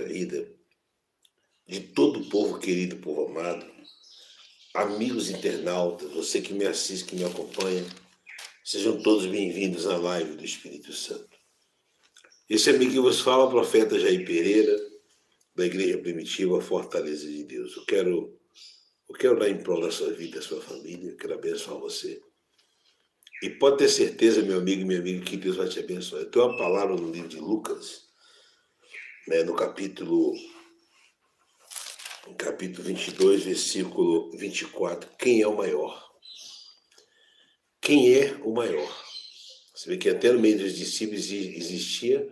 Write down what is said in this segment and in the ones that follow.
vida, de todo o povo querido, povo amado, amigos internautas, você que me assiste, que me acompanha, sejam todos bem-vindos à live do Espírito Santo. Esse amigo que vos fala, o profeta Jair Pereira, da Igreja Primitiva Fortaleza de Deus. Eu quero dar em prol da sua vida, da sua família, quero abençoar você. E pode ter certeza, meu amigo e minha amiga, que Deus vai te abençoar. Eu tenho uma palavra no livro de Lucas, no capítulo 22, versículo 24. Quem é o maior? Quem é o maior? Você vê que até no meio dos discípulos existia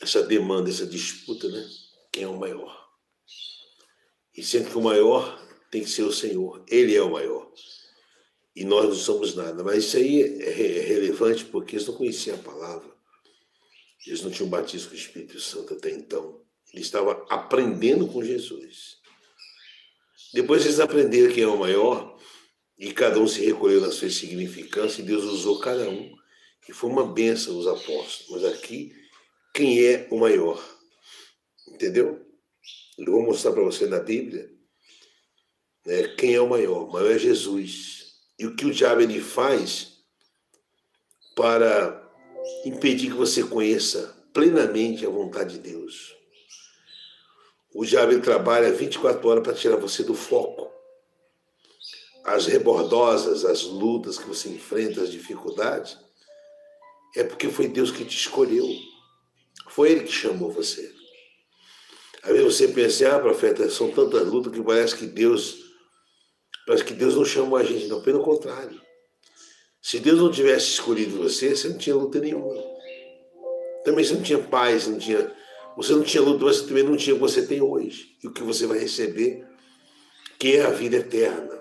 essa demanda, essa disputa, né? Quem é o maior? E sempre que o maior tem que ser o Senhor. Ele é o maior. E nós não somos nada. Mas isso aí é relevante porque eles não conheciam a palavra. Eles não tinham batismo com o Espírito Santo até então. Eles estavam aprendendo com Jesus. Depois eles aprenderam quem é o maior e cada um se recolheu na sua insignificância e Deus usou cada um. E foi uma bênção os apóstolos. Mas aqui, quem é o maior? Entendeu? Eu vou mostrar para você na Bíblia, né, quem é o maior. O maior é Jesus. E o que o diabo ele faz para impedir que você conheça plenamente a vontade de Deus. O diabo ele trabalha 24 horas para tirar você do foco. As rebordosas, as lutas que você enfrenta, as dificuldades, é porque foi Deus que te escolheu. Foi Ele que chamou você. Às vezes você pensa, profeta, são tantas lutas que parece que Deus não chamou a gente, não. Pelo contrário. Se Deus não tivesse escolhido você, você não tinha luta nenhuma. Também você não tinha paz, você não tinha luta, mas você também não tinha o que você tem hoje. E o que você vai receber, que é a vida eterna.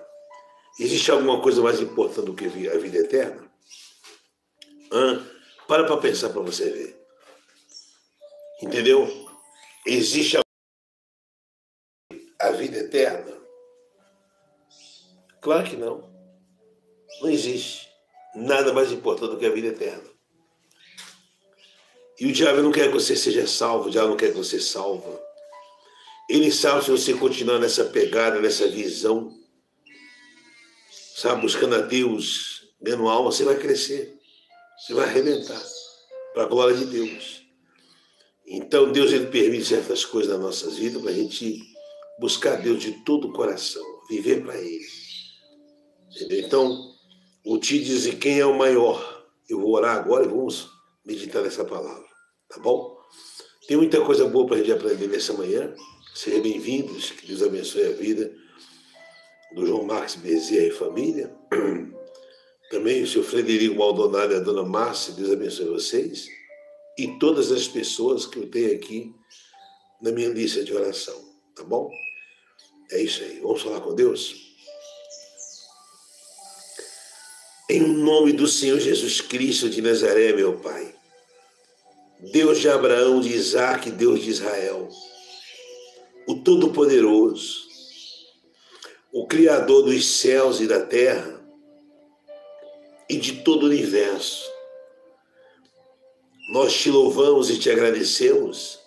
Existe alguma coisa mais importante do que a vida eterna? Para pensar para você ver. Entendeu? Existe a vida eterna? Claro que não. Não existe nada mais importante do que a vida eterna. E o diabo não quer que você seja salvo, o diabo não quer que você salva. Ele sabe se você continuar nessa pegada, nessa visão, sabe, buscando a Deus, ganhando alma, você vai crescer. Você vai arrebentar para a glória de Deus. Então Deus ele permite certas coisas nas nossas vidas para a gente buscar Deus de todo o coração, viver para Ele. Entendeu? Então, o Ti diz quem é o maior. Eu vou orar agora e vamos meditar nessa palavra, tá bom? Tem muita coisa boa para a gente aprender nessa manhã. Sejam bem-vindos, que Deus abençoe a vida do João Marcos Bezerra e família. Também o seu Frederico Maldonado e a dona Márcia, Deus abençoe vocês. E todas as pessoas que eu tenho aqui na minha lista de oração, tá bom? É isso aí, vamos falar com Deus? Em nome do Senhor Jesus Cristo de Nazaré, meu Pai, Deus de Abraão, de Isaac, Deus de Israel, o Todo-Poderoso, o Criador dos céus e da terra e de todo o universo, nós te louvamos e te agradecemos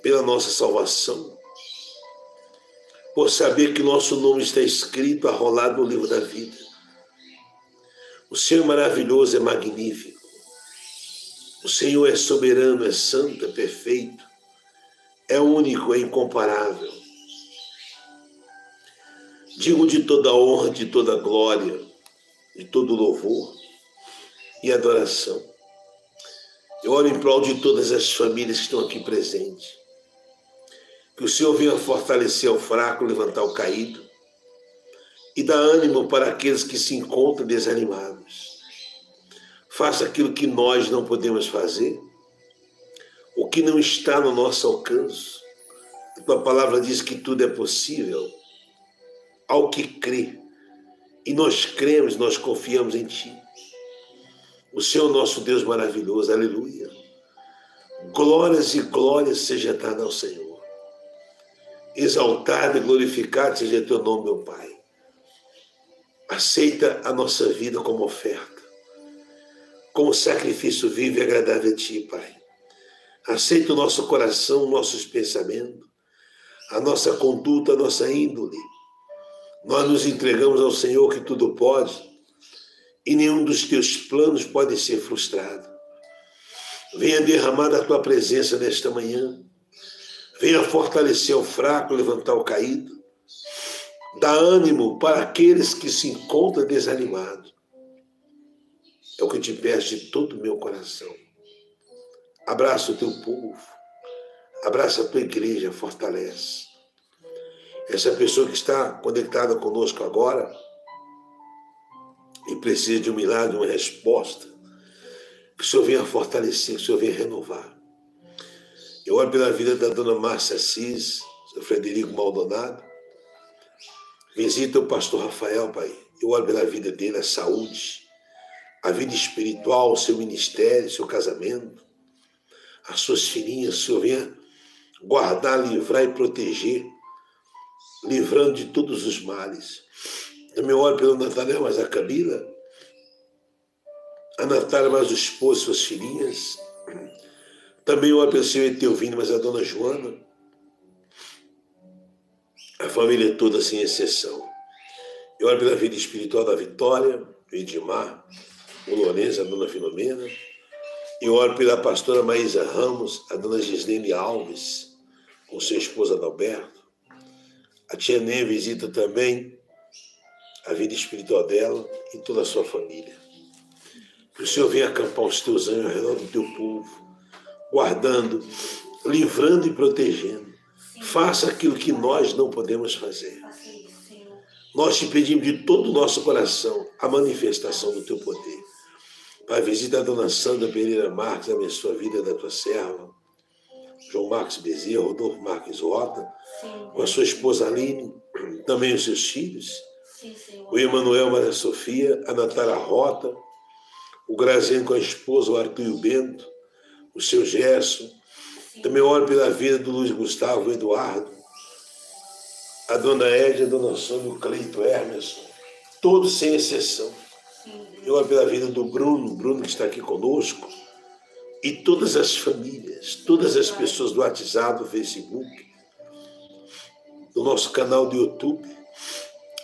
pela nossa salvação, por saber que nosso nome está escrito, arrolado no livro da vida. O Senhor é maravilhoso, é magnífico. O Senhor é soberano, é santo, é perfeito, é único, é incomparável. Digo de toda honra, de toda glória, de todo louvor e adoração. Eu oro em prol de todas as famílias que estão aqui presentes. Que o Senhor venha fortalecer o fraco, levantar o caído e dar ânimo para aqueles que se encontram desanimados. Faça aquilo que nós não podemos fazer, o que não está no nosso alcance. A tua palavra diz que tudo é possível ao que crê. E nós cremos, nós confiamos em Ti. O Senhor nosso Deus maravilhoso, aleluia. Glórias e glórias seja dada ao Senhor. Exaltado e glorificado seja Teu nome, meu Pai. Aceita a nossa vida como oferta, como sacrifício vivo e agradável a Ti, Pai. Aceita o nosso coração, nossos pensamentos, a nossa conduta, a nossa índole. Nós nos entregamos ao Senhor que tudo pode e nenhum dos teus planos pode ser frustrado. Venha derramar a tua presença nesta manhã. Venha fortalecer o fraco, levantar o caído. Dá ânimo para aqueles que se encontram desanimados. É o que eu te peço de todo o meu coração. Abraça o teu povo. Abraça a tua igreja, fortalece. Essa pessoa que está conectada conosco agora e precisa de um milagre, de uma resposta, que o Senhor venha fortalecer, que o Senhor venha renovar. Eu oro pela vida da dona Márcia Assis, do Frederico Maldonado. Visita o pastor Rafael, Pai. Eu oro pela vida dele, a saúde, a vida espiritual, o seu ministério, o seu casamento, as suas filhinhas. O Senhor venha guardar, livrar e proteger, livrando de todos os males. Também oro pelo Nathanael, mas a Camila, a Natália, mais o esposo, suas filhinhas. Também oro pelo Senhor Etelvino, mas a dona Joana. A família toda, sem exceção. Eu oro pela vida espiritual da Vitória, do Edmar, o Lourenço, a dona Filomena. Eu oro pela pastora Maísa Ramos, a dona Gislene Alves, com sua esposo Adalberto. A tia Nê visita também a vida espiritual dela e toda a sua família. Que o Senhor venha acampar os teus anjos ao redor do teu povo, guardando, livrando e protegendo. Faça aquilo que nós não podemos fazer. Nós te pedimos de todo o nosso coração a manifestação do teu poder. Pai, visita a dona Sandra Pereira Marques, abençoa a vida da tua serva. João Marcos Bezerra, Rodolfo Marques Rota, com a sua esposa Aline, também os seus filhos. O Emanuel Maria Sofia, a Natália Rota, o Graziano com a esposa, o Arthur e o Bento, o seu Gerson. Também oro pela vida do Luiz Gustavo, o Eduardo, a dona Edna, a dona Sônia, o Cleito Hermeson, todos sem exceção. Eu oro pela vida do Bruno que está aqui conosco, e todas as famílias, todas as pessoas do WhatsApp, do Facebook, do nosso canal do YouTube.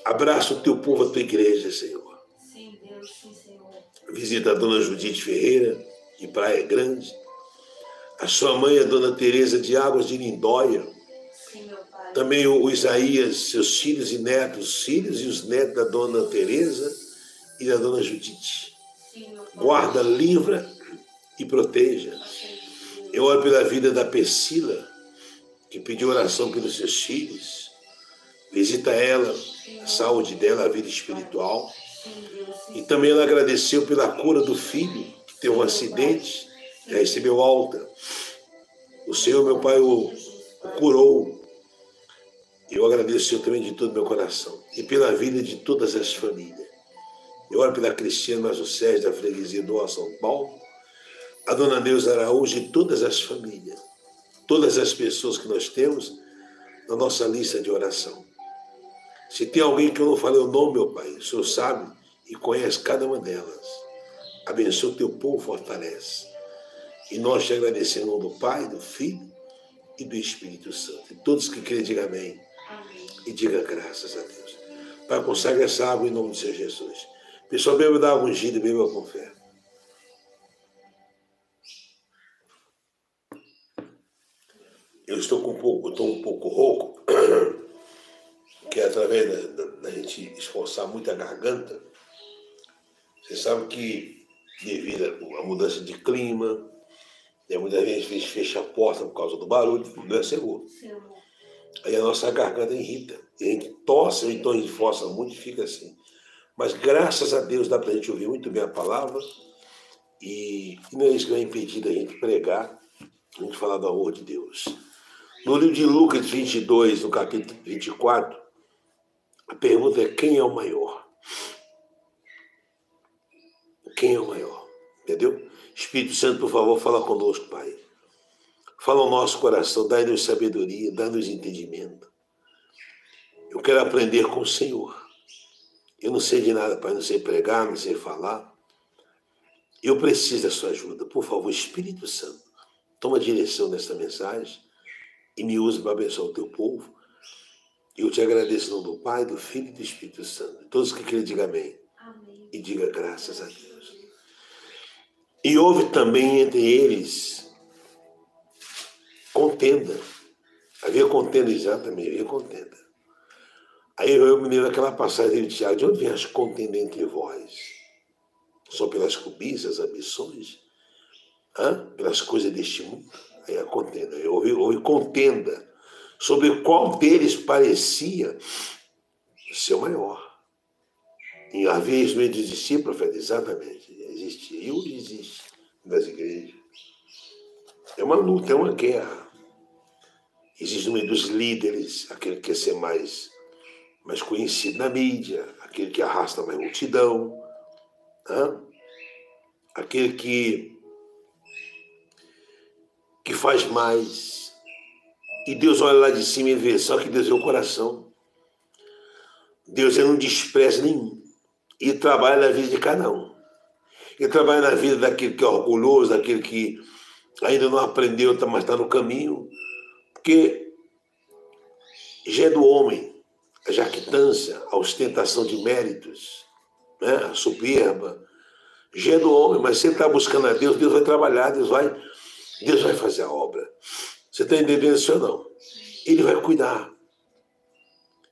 Abraça o teu povo, a tua igreja, Senhor. Sim, Deus, sim, Senhor. Visita a dona Judite Ferreira, de Praia Grande. A sua mãe, a dona Tereza de Águas de Lindóia. Sim, meu pai. Também o Isaías, seus filhos e netos, os filhos e os netos da dona Tereza e da dona Judite. Sim, meu pai. Guarda, livra e proteja. Eu oro pela vida da Persila, que pediu oração pelos seus filhos. Visita ela, a saúde dela, a vida espiritual. E também ela agradeceu pela cura do filho, que teve um acidente, já recebeu alta. O Senhor, meu Pai, o curou. Eu agradeço também de todo o meu coração. E pela vida de todas as famílias. Eu oro pela Cristiana Mazocés, da freguesia do São Paulo, a dona Neuza Araújo e todas as famílias, todas as pessoas que nós temos na nossa lista de oração. Se tem alguém que eu não falei o nome, meu Pai, o Senhor sabe e conhece cada uma delas. Abençoa o teu povo, fortalece. E nós te agradecemos em nome do Pai, do Filho e do Espírito Santo. E todos que creem, digam amém. Amém. E diga graças a Deus. Pai, consagra essa água em nome do Senhor Jesus. Pessoal, beba da água ungida, beba com fé. Eu estou um pouco rouco, que é através da gente esforçar muito a garganta. Você sabe que devido à mudança de clima, muitas vezes a gente fecha a porta por causa do barulho, não é seguro. Aí a nossa garganta irrita. E a gente tosse, ou então a gente força muito e fica assim. Mas graças a Deus dá para a gente ouvir muito bem a palavra. E não é isso que vai impedir da gente pregar, a gente falar do amor de Deus. No livro de Lucas 22, no capítulo 24, a pergunta é: quem é o maior? Quem é o maior? Entendeu? Espírito Santo, por favor, fala conosco, Pai. Fala ao nosso coração, dá-nos sabedoria, dá-nos entendimento. Eu quero aprender com o Senhor. Eu não sei de nada, Pai, não sei pregar, não sei falar. Eu preciso da sua ajuda. Por favor, Espírito Santo, toma a direção dessa mensagem e me use para abençoar o teu povo. Eu te agradeço em nome do Pai, do Filho e do Espírito Santo. Todos que querem, digam amém. Amém. E diga graças a Deus. E houve também entre eles contenda. Havia contenda, exatamente, havia contenda. Aí eu me lembro daquela passagem de Tiago: de onde vem as contendas entre vós? Só pelas cobiças, ambições? Pelas coisas deste mundo? Aí a contenda. Houve contenda sobre qual deles parecia ser o maior. E havia isso meio de existir, profeta, exatamente. Existia. E hoje existe nas igrejas. É uma luta, é uma guerra. Existe no meio dos líderes aquele que quer ser mais conhecido na mídia, aquele que arrasta mais multidão, aquele que faz mais. E Deus olha lá de cima e vê, só que Deus é o coração. Deus não despreza nenhum. E trabalha na vida de cada um. Ele trabalha na vida daquele que é orgulhoso, daquele que ainda não aprendeu, mas está no caminho. Porque já é do homem a jactância, a ostentação de méritos, né? A soberba. Já é do homem, mas se ele está buscando a Deus, Deus vai trabalhar, Deus vai fazer a obra. Você está entendendo isso ou não? Ele vai cuidar.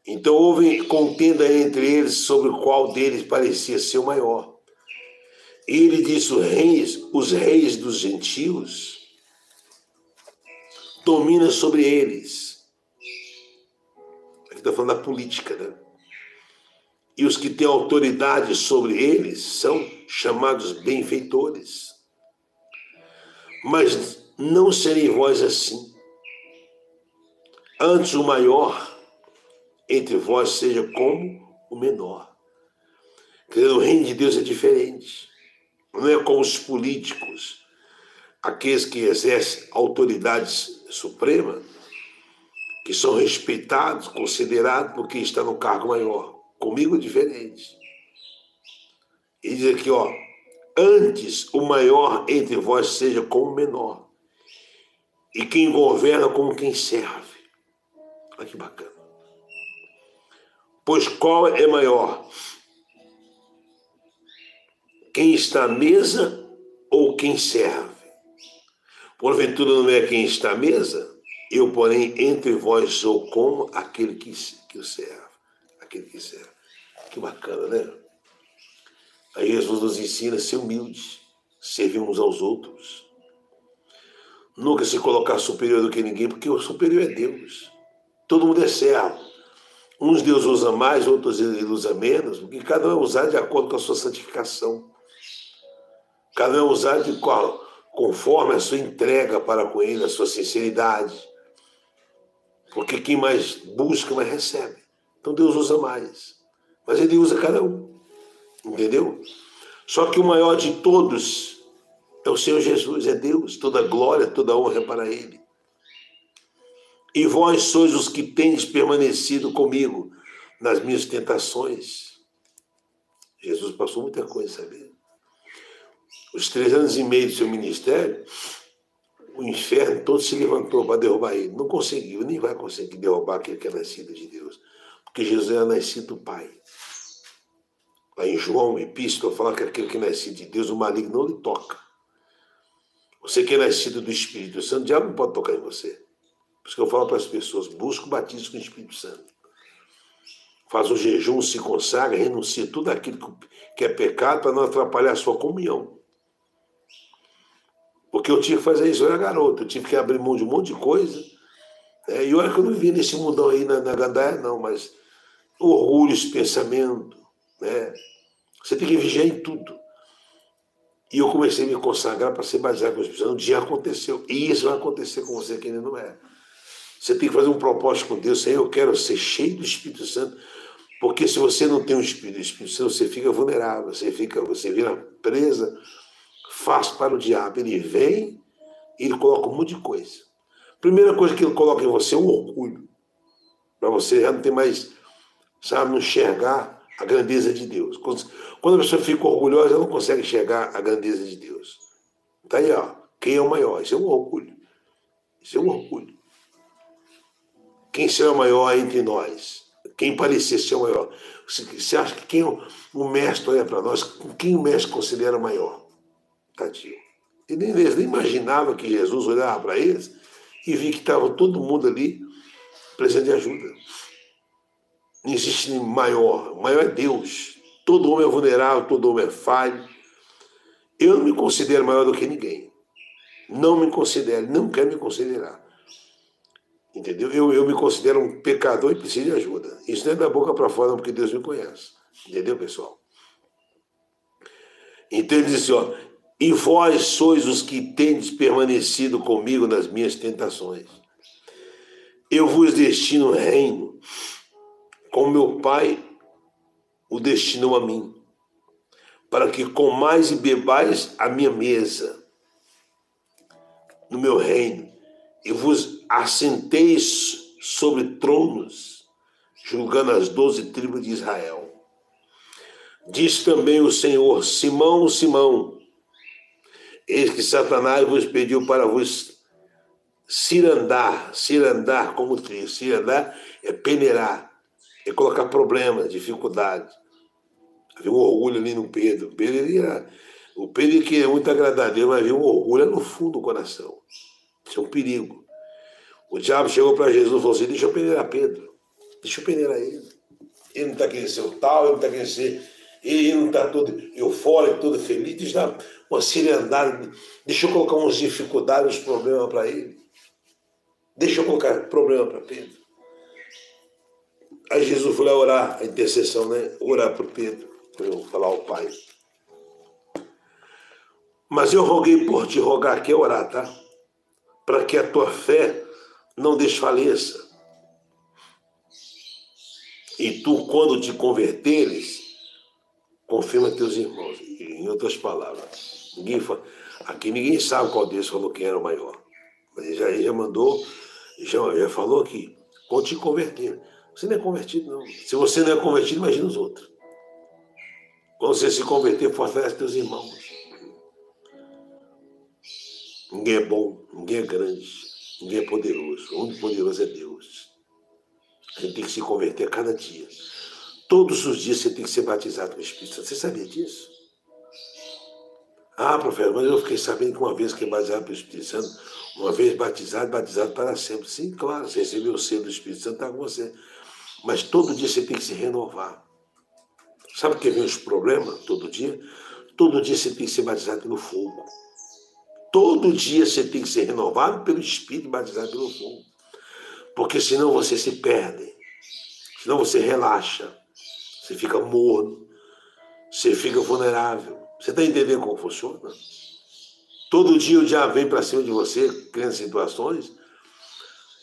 Então houve contenda entre eles sobre qual deles parecia ser o maior. Ele disse: os reis dos gentios dominam sobre eles. Aqui está falando da política, né? E os que têm autoridade sobre eles são chamados benfeitores. Mas não serem vós assim. Antes o maior entre vós seja como o menor. Quer dizer, o reino de Deus é diferente. Não é como os políticos, aqueles que exercem autoridade suprema, que são respeitados, considerados porque está no cargo maior. Comigo é diferente. Ele diz aqui, antes o maior entre vós seja como o menor, e quem governa como quem serve. Olha que bacana. Pois qual é maior? Quem está à mesa ou quem serve? Porventura não é quem está à mesa? Eu, porém, entre vós sou como aquele que o serve. Aquele que serve. Que bacana, né? Aí Jesus nos ensina a ser humildes, servir uns aos outros. Nunca se colocar superior do que ninguém, porque o superior é Deus. Todo mundo é servo. Uns Deus usa mais, outros ele usa menos, porque cada um é usado de acordo com a sua santificação. Cada um é usado conforme a sua entrega para com ele, a sua sinceridade. Porque quem mais busca, mais recebe. Então Deus usa mais. Mas ele usa cada um. Entendeu? Só que o maior de todos é o Senhor Jesus, é Deus. Toda glória, toda honra é para ele. E vós sois os que tendes permanecido comigo nas minhas tentações. Jesus passou muita coisa, sabe? Os 3 anos e meio do seu ministério, o inferno todo se levantou para derrubar ele. Não conseguiu, nem vai conseguir derrubar aquele que é nascido de Deus. Porque Jesus é nascido do Pai. Lá em João, Epístola, fala que aquele que é nascido de Deus, o maligno não lhe toca. Você que é nascido do Espírito Santo, o diabo não pode tocar em você. Por isso que eu falo para as pessoas: busca o batismo com o Espírito Santo. Faz um jejum, se consagra, renuncia tudo aquilo que é pecado para não atrapalhar a sua comunhão. Porque eu tive que fazer isso, eu era garoto, eu tive que abrir mão de um monte de coisa. E olha que eu não vi nesse mundão aí na gandaia, não, mas o orgulho, esse pensamento, né? Você tem que vigiar em tudo. E eu comecei a me consagrar para ser batizado com o Espírito Santo. Um dia aconteceu. E isso vai acontecer com você que ainda não é. Você tem que fazer um propósito com Deus. Eu quero ser cheio do Espírito Santo. Porque se você não tem o Espírito Santo, você fica vulnerável. Você vira presa fácil para o diabo. Ele vem e ele coloca um monte de coisa. Primeira coisa que ele coloca em você é o orgulho. Para você já não ter mais, sabe, não enxergar a grandeza de Deus. Quando a pessoa fica orgulhosa, ela não consegue enxergar a grandeza de Deus. Tá aí, quem é o maior? Isso é um orgulho. Isso é um orgulho. Quem será o maior entre nós? Quem parecer ser o maior? Você acha que quem o mestre olha para nós, quem o mestre considera maior? Tadinho. Eles nem imaginavam que Jesus olhava para eles e via que estava todo mundo ali precisando de ajuda. Não existe maior. O maior é Deus. Todo homem é vulnerável, todo homem é falho. Eu não me considero maior do que ninguém. Não me considero, não quero me considerar. Entendeu? Eu me considero um pecador e preciso de ajuda. Isso não é da boca para fora, não, porque Deus me conhece. Entendeu, pessoal? Então ele diz assim, ó, e vós sois os que tendes permanecido comigo nas minhas tentações. Eu vos destino o reino, como meu Pai o destinou a mim, para que comais e bebais a minha mesa, no meu reino, e vos assenteis sobre tronos, julgando as 12 tribos de Israel. Diz também o Senhor, Simão, Simão, eis que Satanás vos pediu para vos cirandar como trigo. Cirandar é peneirar, é colocar problemas, dificuldades. Havia um orgulho ali no Pedro. O Pedro queria muito agradar a Deus, mas havia um orgulho no fundo do coração. Isso é um perigo. O diabo chegou para Jesus e falou assim, deixa eu peneirar Pedro. Deixa eu peneirar ele. Ele não está querendo ser o tal, ele não está querendo ser... Ele não está todo eufórico, todo feliz. Deixa eu dar uma cirandada. Deixa eu colocar umas dificuldades, uns problemas para ele. Deixa eu colocar problema para Pedro. Aí Jesus foi lá orar, a intercessão, né? Orar para Pedro, para eu falar ao Pai. Mas eu roguei por te, rogar aqui é orar, tá? Para que a tua fé não desfaleça. E tu, quando te converteres, confirma teus irmãos. Em outras palavras, aqui ninguém sabe qual deles falou quem era o maior. Mas ele já mandou, já falou aqui, quando te converter. Você não é convertido, não. Se você não é convertido, imagina os outros. Quando você se converter, fortalece teus irmãos. Ninguém é bom, ninguém é grande, ninguém é poderoso. O único poderoso é Deus. A gente tem que se converter a cada dia. Todos os dias você tem que ser batizado com o Espírito Santo. Você sabia disso? Ah, profeta, mas eu fiquei sabendo que uma vez que é batizado pelo Espírito Santo, uma vez batizado para sempre. Sim, claro, você recebeu o selo do Espírito Santo, está com você. Mas todo dia você tem que se renovar. Sabe que vem os problemas todo dia? Todo dia você tem que ser batizado pelo fogo. Todo dia você tem que ser renovado pelo Espírito e batizado pelo fogo. Porque senão você se perde. Senão você relaxa. Você fica morno. Você fica vulnerável. Você está entendendo como funciona? Todo dia o diabo vem para cima de você, criando situações,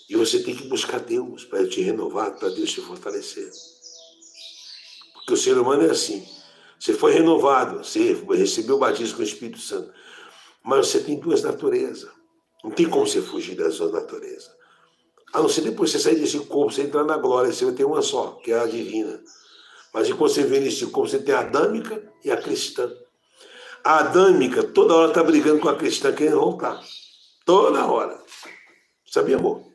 e você tem que buscar Deus para te renovar, para Deus te fortalecer. Porque o ser humano é assim. Você foi renovado, você recebeu o batismo com o Espírito Santo, mas você tem duas naturezas. Não tem como você fugir das duas naturezas. A não ser depois você sair desse corpo, você entrar na glória, você vai ter uma só, que é a divina. Mas enquanto você vem nesse corpo, você tem a adâmica e a cristã. A adâmica toda hora está brigando com a cristã querendo voltar. Toda hora. Sabia, amor?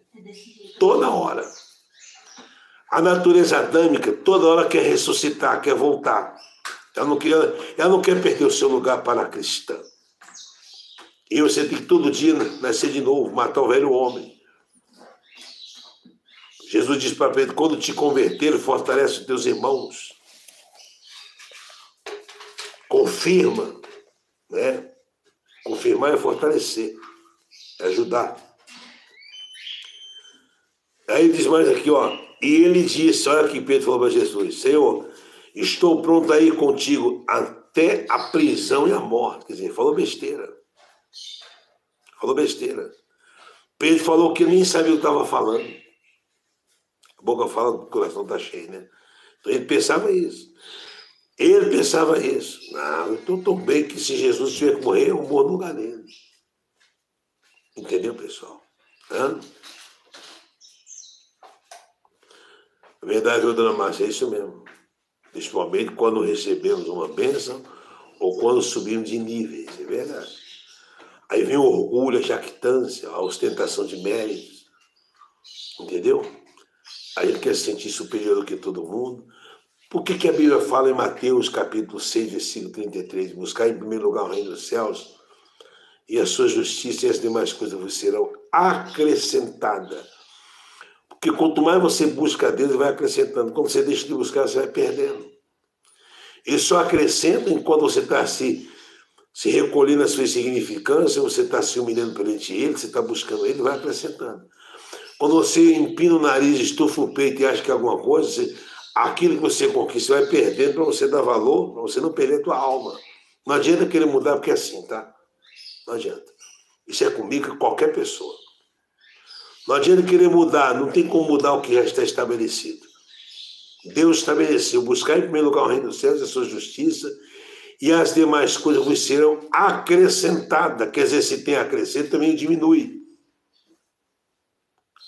Toda hora. A natureza adâmica toda hora quer ressuscitar, quer voltar. Ela não quer perder o seu lugar para a cristã. E você tem que todo dia nascer de novo, matar o velho homem. Jesus diz para Pedro, quando te converter, fortalece os teus irmãos. Confirma, né? Confirmar é fortalecer, é ajudar. Aí ele diz mais aqui, ó, e ele disse, olha que Pedro falou para Jesus, Senhor, estou pronto a ir contigo até a prisão e a morte. Quer dizer, falou besteira. Falou besteira. Pedro falou que nem sabia o que estava falando. A boca fala, o coração está cheio, né? Então ele pensava isso. Ele pensava isso. Não, eu estou tão bem que se Jesus tiver que morrer, eu morro no lugar dele. Entendeu, pessoal? Hã? A verdade, dona Márcia, é isso mesmo. Principalmente quando recebemos uma bênção ou quando subimos de níveis, é verdade. Aí vem o orgulho, a jactância, a ostentação de méritos. Entendeu? Aí ele quer se sentir superior do que todo mundo. Por que a Bíblia fala em Mateus capítulo 6, versículo 33, buscar em primeiro lugar o reino dos céus e a sua justiça e as demais coisas vos serão acrescentadas. Porque quanto mais você busca a Deus, ele vai acrescentando. Quando você deixa de buscar, você vai perdendo. Ele só acrescenta enquanto você está se recolhendo a sua insignificância, você está se humilhando perante ele, você está buscando ele, vai acrescentando. Quando você empina o nariz, estufa o peito e acha que é alguma coisa, aquilo que você conquista vai perdendo para você dar valor, para você não perder a tua alma. Não adianta querer mudar porque é assim, tá? Não adianta. Isso é comigo, com qualquer pessoa. Não adianta querer mudar, não tem como mudar o que já está estabelecido. Deus estabeleceu, buscar em primeiro lugar o reino dos céus e a sua justiça, e as demais coisas vos serão acrescentadas. Quer dizer, se tem acrescento, também diminui.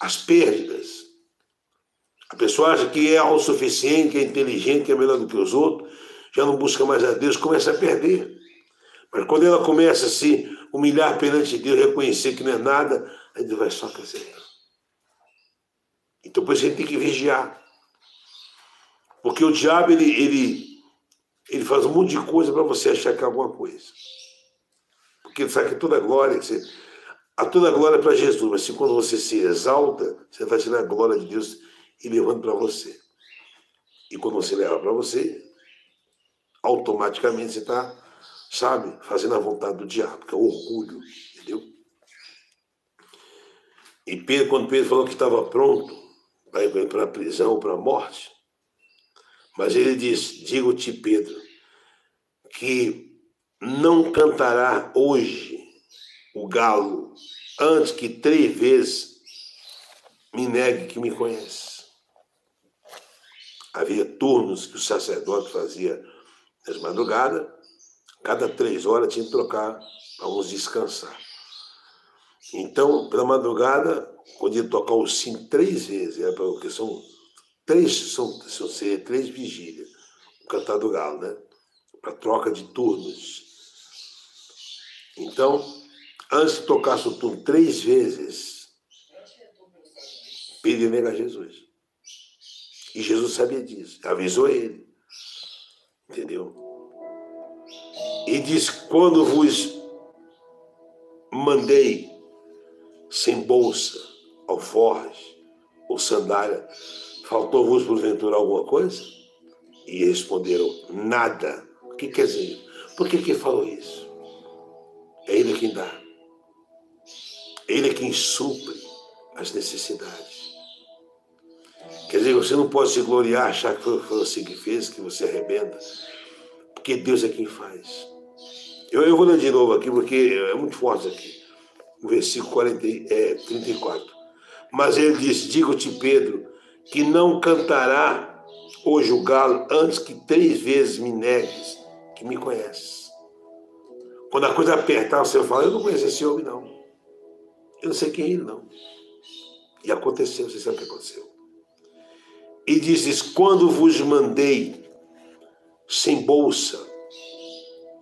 As perdas. A pessoa acha que é autossuficiente, que é inteligente, que é melhor do que os outros, já não busca mais a Deus, começa a perder. Mas quando ela começa a se humilhar perante Deus, reconhecer que não é nada, aí Deus vai só acrescentar. Então, por isso a gente tem que vigiar. Porque o diabo, ele faz um monte de coisa para você achar que é alguma coisa. Porque ele sabe que toda glória, a toda glória é para Jesus, mas se quando você se exalta, você vai tirar a glória de Deus e levando para você. E quando você leva para você, automaticamente você está, sabe, fazendo a vontade do diabo, que é o orgulho, entendeu? E Pedro, quando Pedro falou que estava pronto para ir para a prisão, para a morte, mas ele diz, digo-te, Pedro, que não cantará hoje o galo antes que 3 vezes me negue que me conhece. Havia turnos que o sacerdote fazia nas madrugadas, cada 3 horas tinha que trocar para uns descansar. Então, pela madrugada, podia tocar o sino 3 vezes, porque são 3 vigílias, o cantar do galo, né? Para troca de turnos. Então, antes de tocasse o turno 3 vezes, Pedro ia negar Jesus. E Jesus sabia disso, avisou ele. Entendeu? E diz, quando vos mandei sem bolsa, alforje ou sandália, faltou-vos porventura alguma coisa? E responderam, nada. O que quer dizer? Por que falou isso? É ele quem dá. Ele é quem supre as necessidades. Quer dizer, você não pode se gloriar, achar que foi você que fez, que você arrebenta. Porque Deus é quem faz. Eu vou ler de novo aqui, porque é muito forte aqui. No versículo 34. Mas ele disse, digo-te, Pedro, que não cantará hoje o galo antes que 3 vezes me negues que me conheces. Quando a coisa apertar, você fala, eu não conheço esse homem, não. Eu não sei quem é ele, não. E aconteceu, você sabe o que aconteceu. E dizes, quando vos mandei sem bolsa,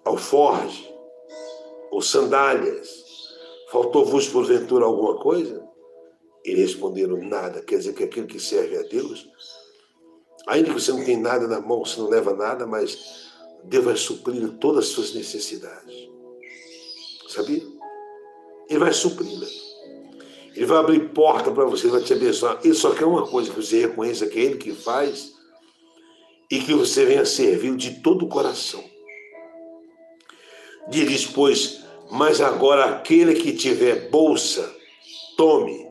alforje ou sandálias, faltou-vos porventura alguma coisa? E responderam, nada. Quer dizer que aquele que serve a Deus, ainda que você não tem nada na mão, você não leva nada, mas Deus vai suprir todas as suas necessidades. Sabia? Ele vai suprir. Ele vai abrir porta para você, ele vai te abençoar. Ele só quer uma coisa, que você reconheça que é ele que faz e que você venha servir de todo o coração. Diz, pois, mas agora aquele que tiver bolsa, tome.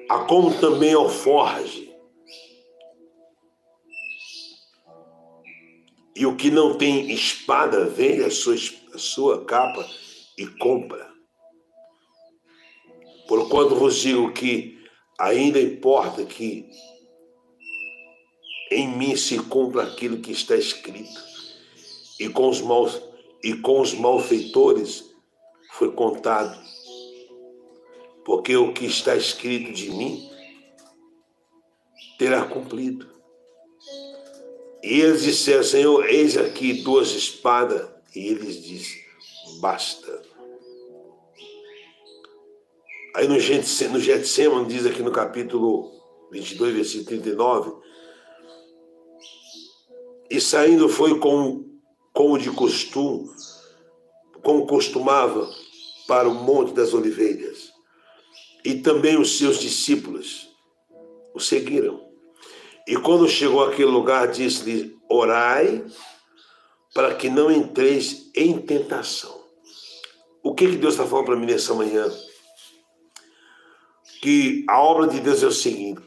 A como também alforje. E o que não tem espada, vende a sua capa e compra. Porquanto vos digo que ainda importa que em mim se cumpra aquilo que está escrito. E com os malfeitores foi contado. Porque o que está escrito de mim terá cumprido. E eles disseram, Senhor, eis aqui 2 espadas. E eles disse, basta. Aí no Getsemane, diz aqui no capítulo 22, versículo 39, e saindo foi como de costume, como costumava, para o Monte das Oliveiras. E também os seus discípulos o seguiram. E quando chegou àquele lugar, disse-lhe: orai para que não entreis em tentação. O que Deus está falando para mim nessa manhã? Que a obra de Deus é o seguinte: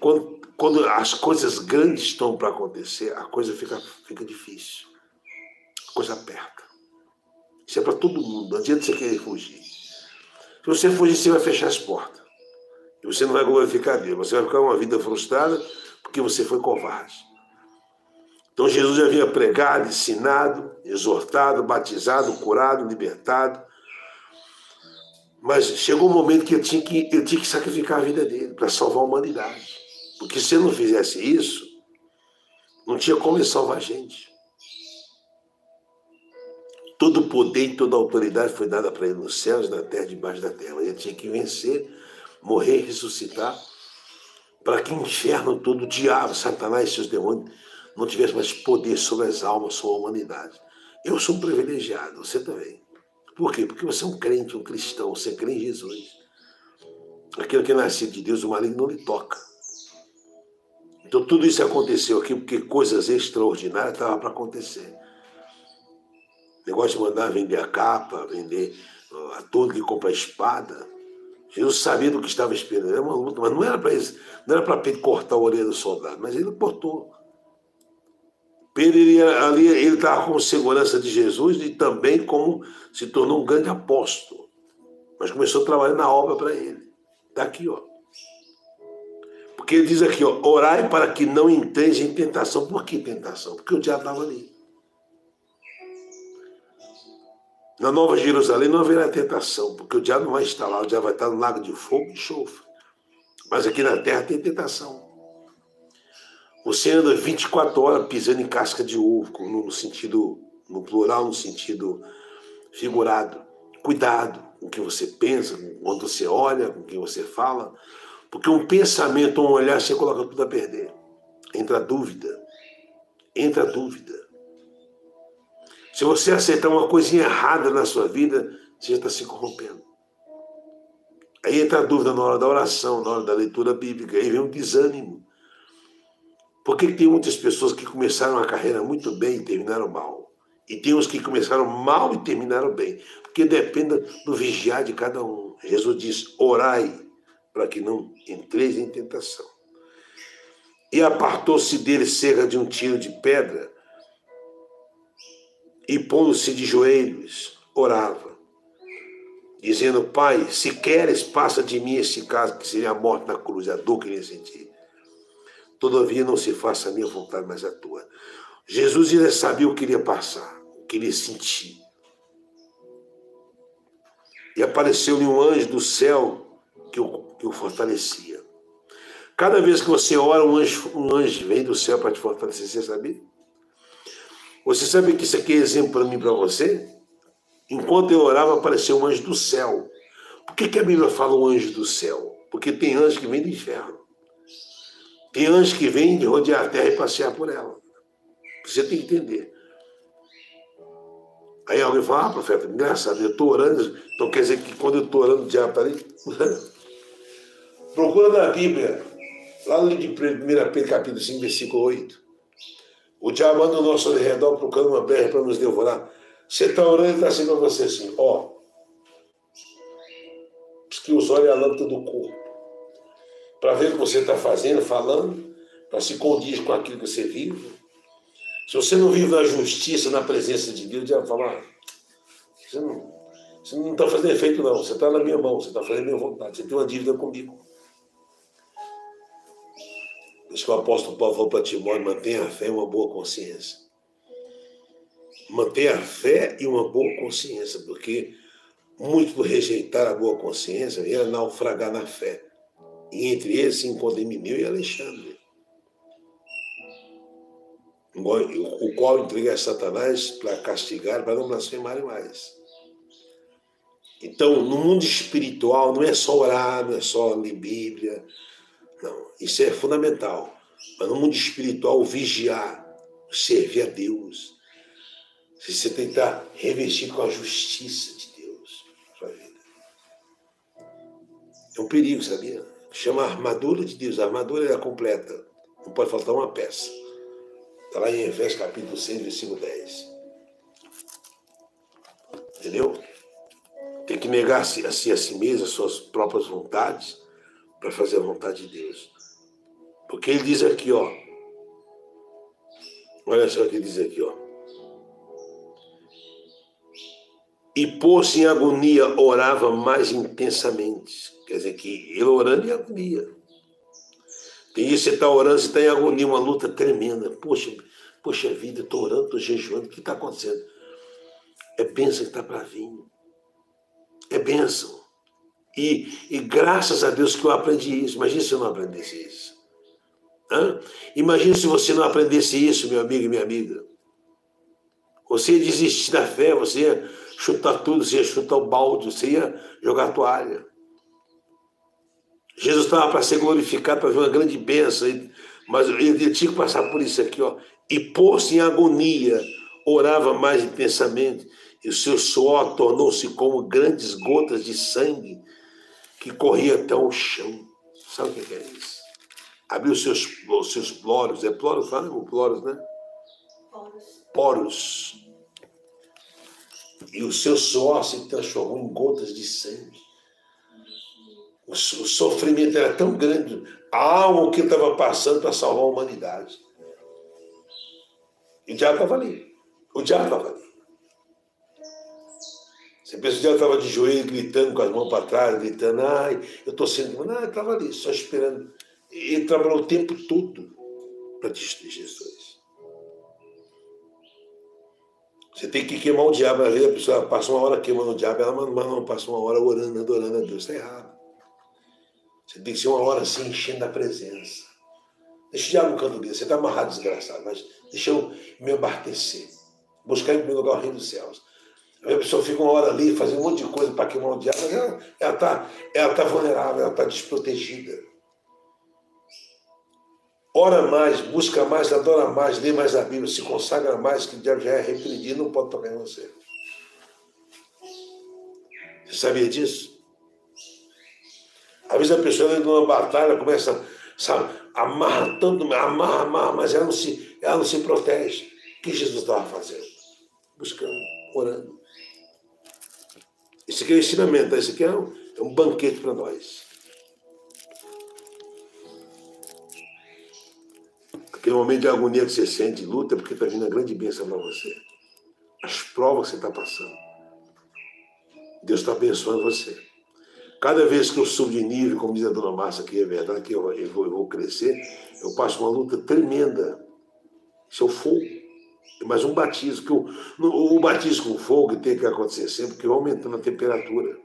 quando as coisas grandes estão para acontecer, a coisa fica difícil. A coisa aperta. Isso é para todo mundo. Não adianta você querer fugir. Se você fugir, você vai fechar as portas. E você não vai glorificar Deus. Você vai ficar uma vida frustrada porque você foi covarde. Então Jesus já havia pregado, ensinado, exortado, batizado, curado, libertado. Mas chegou um momento que eu tinha que sacrificar a vida dele para salvar a humanidade. Porque se ele não fizesse isso, não tinha como ele salvar a gente. Todo o poder e toda a autoridade foi dada para ele nos céus, na terra, debaixo da terra. Ele tinha que vencer, morrer e ressuscitar, para que o inferno todo, o diabo, Satanás e seus demônios, não tivesse mais poder sobre as almas, sobre a humanidade. Eu sou um privilegiado, você também. Por quê? Porque você é um crente, um cristão, você crê em Jesus. Aquilo que é nascido de Deus, o maligno não lhe toca. Então tudo isso aconteceu aqui porque coisas extraordinárias estavam para acontecer. Negócio de mandar vender a capa, vender a todo que compra a espada. Jesus sabia do que estava esperando. Era uma luta, mas não era para isso. Não era para Pedro cortar a orelha do soldado, mas ele cortou. Pedro, ele estava como segurança de Jesus e também como se tornou um grande apóstolo. Mas começou a trabalhar na obra para ele. Está aqui, ó. Porque ele diz aqui, ó, orai para que não entreis em tentação. Por que tentação? Porque o diabo estava ali. Na Nova Jerusalém não haverá tentação, porque o diabo não vai estar lá, o diabo vai estar no lago de fogo e enxofre. Mas aqui na terra tem tentação. Você anda 24 horas pisando em casca de ovo, no sentido, no plural, no sentido figurado. Cuidado com o que você pensa, quando você olha, com o que você fala, porque um pensamento, um olhar, você coloca tudo a perder. Entra a dúvida. Entra a dúvida. Se você aceitar uma coisinha errada na sua vida, você já está se corrompendo. Aí entra a dúvida na hora da oração, na hora da leitura bíblica, aí vem um desânimo. Por que tem muitas pessoas que começaram a carreira muito bem e terminaram mal? E tem uns que começaram mal e terminaram bem. Porque depende do vigiar de cada um. Jesus diz, orai para que não entreis em tentação. E apartou-se dele cerca de um tiro de pedra, e pondo-se de joelhos, orava, dizendo, Pai, se queres, passa de mim esse caso, que seria a morte na cruz, a dor que ele ia sentir. Todavia não se faça a minha vontade, mas a tua. Jesus já sabia o que ele ia passar, o que ele ia sentir. E apareceu-lhe um anjo do céu que o fortalecia. Cada vez que você ora, um anjo vem do céu para te fortalecer, você sabia? Você sabe que isso aqui é exemplo para mim e para você? Enquanto eu orava, apareceu um anjo do céu. Por que a Bíblia fala um anjo do céu? Porque tem anjo que vem do inferno. Tem anjo que vem de rodear a terra e passear por ela. Você tem que entender. Aí alguém fala, profeta, engraçado, eu estou orando, então quer dizer que quando eu estou orando, o diabo está ali? Procura na Bíblia, lá no livro de 1 Pedro, capítulo 5, versículo 8. O diabo anda ao nosso redor procurando uma brecha para nos devorar. Você está orando e está assim para você assim, ó. Diz que os olhos é a lâmpada do corpo. Para ver o que você está fazendo, falando, para se condizer com aquilo que você vive. Se você não vive na justiça, na presença de Deus, o diabo fala, você não está fazendo efeito não, você está na minha mão, você está fazendo a minha vontade, você tem uma dívida comigo. Diz que o apóstolo Paulo falou para Timóteo, mantenha a fé e uma boa consciência. Mantenha a fé e uma boa consciência, porque muitos por rejeitar a boa consciência vieram naufragar na fé. E entre eles se encontra Emineu e Alexandre, o qual entreguei a Satanás para castigar, para não blasfemarem mais. Então, no mundo espiritual, não é só orar, não é só ler Bíblia. Não, isso é fundamental. Mas no mundo espiritual, vigiar, servir a Deus. Você tem que estar revestido com a justiça de Deus na sua vida. É um perigo, sabia? Chama a armadura de Deus. A armadura é completa. Não pode faltar uma peça. Está lá em Efésios capítulo 6, versículo 10. Entendeu? Tem que negar a si mesmo, as suas próprias vontades, para fazer a vontade de Deus. Porque ele diz aqui, ó. Olha só o que ele diz aqui, ó. E pôs-se em agonia, orava mais intensamente. Quer dizer que ele orando em agonia. Tem isso, você está orando, você está em agonia, uma luta tremenda. Poxa vida, eu estou orando, estou jejuando, o que está acontecendo? É bênção que está para vir. É bênção. E graças a Deus que eu aprendi isso. Imagina se eu não aprendesse isso. Imagina se você não aprendesse isso, meu amigo e minha amiga. Você ia desistir da fé, você ia chutar tudo, você ia chutar o balde, você ia jogar a toalha. Jesus estava para ser glorificado, para ver uma grande bênção, mas ele tinha que passar por isso aqui, ó. E pôs-se em agonia, orava mais intensamente, e o seu suor tornou-se como grandes gotas de sangue que corria até o chão. Sabe o que é isso? Abriu os seus poros, é poros, fala poros, né? Poros. E o seu suor se transformou em gotas de sangue. O sofrimento era tão grande, algo que estava passando para salvar a humanidade. E o diabo estava ali. O diabo estava ali. Você pensa que o diabo estava de joelho, gritando com as mãos para trás, gritando, ai, eu estou sendo... Não, ele estava ali, só esperando. Ele trabalhou o tempo todo para destruir Jesus. Você tem que queimar o diabo. Às vezes a pessoa passa uma hora queimando o diabo, ela não passa uma hora orando, adorando a Deus. Está errado. Você tem que ser uma hora assim, enchendo a presença. Deixa o diabo no canto dele. Você está amarrado, desgraçado, mas deixa eu me abastecer. Buscar em primeiro lugar o reino dos céus. Aí a pessoa fica uma hora ali, fazendo um monte de coisa para queimar o diabo, mas ela tá vulnerável, ela está desprotegida. Ora mais, busca mais, adora mais, lê mais a Bíblia, se consagra mais, que o diabo já é repreendido, não pode tocar em você. Você sabia disso? Às vezes a pessoa entra numa batalha, começa, sabe, amarra, mas ela não se protege. O que Jesus estava fazendo? Buscando, orando. Isso aqui é um ensinamento, isso aqui é um banquete para nós. Aquele momento de agonia que você sente, de luta, é porque está vindo uma grande bênção para você. As provas que você está passando. Deus está abençoando você. Cada vez que eu subo de nível, como diz a dona Márcia, que é verdade, que eu vou crescer, eu passo uma luta tremenda. Isso é o fogo. É mais um batismo. Que o batismo com fogo tem que acontecer sempre, porque vai aumentando a temperatura.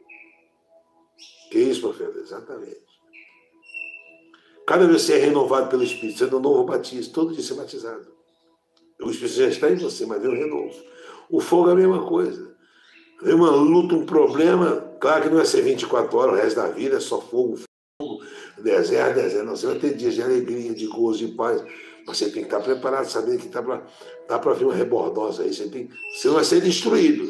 Que é isso, profeta? Exatamente. Cada vez que você é renovado pelo Espírito, sendo um novo batismo, todo dia você é batizado. O Espírito já está em você, mas vem um renovo. O fogo é a mesma coisa. Vem uma luta, um problema, claro que não vai ser 24 horas, o resto da vida é só fogo, deserto. Não, você vai ter dias de alegria, de gozo, de paz, mas você tem que estar preparado, sabendo que tá para vir uma rebordosa aí. Você não vai ser destruído,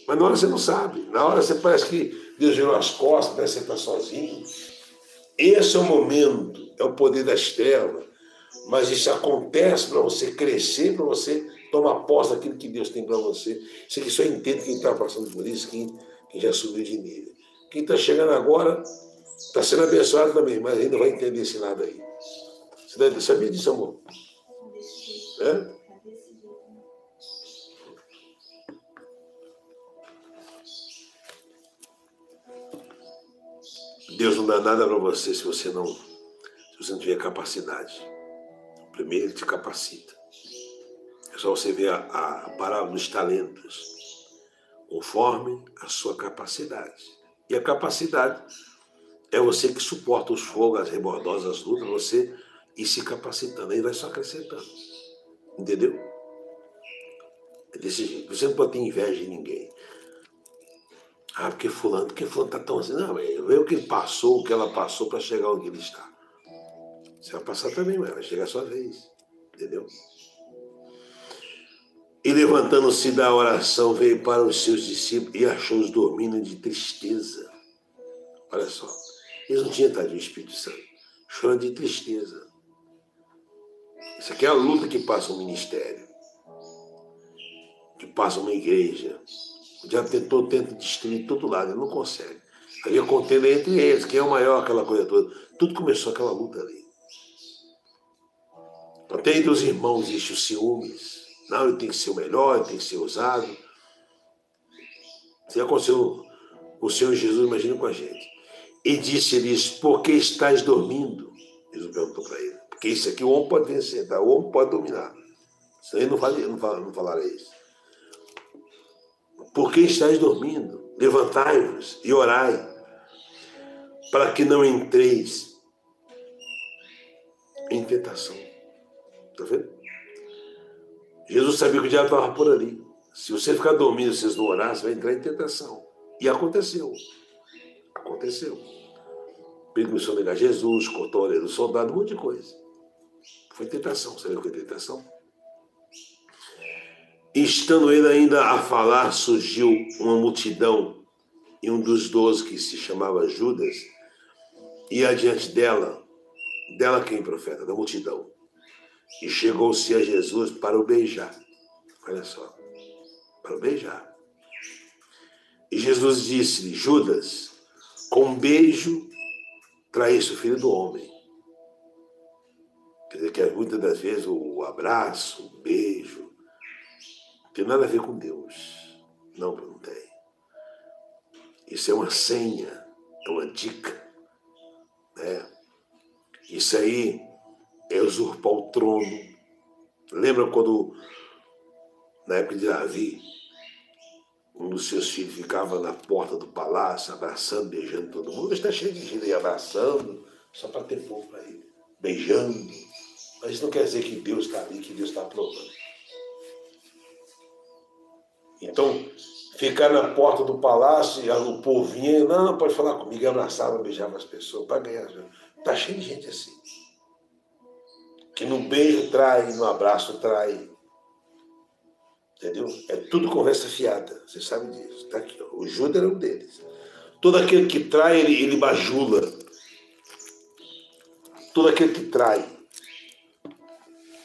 mas na hora você não sabe. Na hora você parece que Deus virou as costas, parece que você está sozinho. Esse é o momento, é o poder das trevas, mas isso acontece para você crescer, para você tomar posse daquilo que Deus tem para você. Isso aqui só entende quem está passando por isso, quem já subiu de nível. Quem está chegando agora está sendo abençoado também, mas ainda vai entender esse lado aí. Você sabia disso, amor? É? Deus não dá nada para você se você não tiver capacidade. Primeiro ele te capacita. É só você ver a parábola dos talentos, conforme a sua capacidade. E a capacidade é você que suporta os fogos, as rebordosas, as lutas, você ir se capacitando. Aí vai só acrescentando. Entendeu? É desse jeito. Você não pode ter inveja de ninguém. Ah, porque fulano está tão assim. Não, vê o que ele passou, o que ela passou para chegar onde ele está. Você vai passar também, mas vai chegar a sua vez. Entendeu? E levantando-se da oração, veio para os seus discípulos e achou-os dormindo de tristeza. Olha só. Eles não tinham tadinho o Espírito Santo. Chorando de tristeza. Isso aqui é a luta que passa um ministério. Que passa uma igreja. O diabo tenta destruir todo lado, ele não consegue. Havia contenda entre eles, quem é o maior, aquela coisa toda. Tudo começou aquela luta ali. Até entre os irmãos existe os ciúmes. Não, ele tem que ser o melhor, ele tem que ser usado. Se aconteceu com o Senhor Jesus, imagina com a gente. E disse-lhes, por que estáis dormindo? Jesus perguntou para ele. Porque isso aqui o homem pode vencer, tá? O homem pode dominar. Senão ele não falará isso. Por que estáis dormindo? Levantai-vos e orai, para que não entreis em tentação. Está vendo? Jesus sabia que o diabo estava por ali. Se você ficar dormindo, se vocês não orar, você vai entrar em tentação. E aconteceu. Aconteceu. Ele começou a negar Jesus, cortou a orelha do soldado, um monte de coisa. Foi tentação. Você viu o que é tentação? Estando ele ainda a falar, surgiu uma multidão, e um dos 12, que se chamava Judas, ia adiante dela quem, profeta? Da multidão. E chegou-se a Jesus para o beijar. Olha só, para o beijar. E Jesus disse-lhe, Judas, com um beijo traísse o Filho do Homem. Quer dizer que muitas das vezes o abraço, o beijo, não tem nada a ver com Deus. Não tem. Isso é uma senha, é uma dica. Né? Isso aí é usurpar o trono. Lembra quando, na época de Davi, um dos seus filhos ficava na porta do palácio, abraçando, beijando todo mundo? Está cheio de gente aí abraçando, só para ter povo para ele, beijando. Mas isso não quer dizer que Deus está ali, que Deus está aprovando. Então, ficar na porta do palácio, e o povo vinha, não, pode falar comigo, abraçava, beijava as pessoas, para ganhar. Está cheio de gente assim. Que no beijo trai, no abraço trai. Entendeu? É tudo conversa fiada. Você sabe disso. Está aqui, ó. O Judas era um deles. Todo aquele que trai, ele bajula. Todo aquele que trai.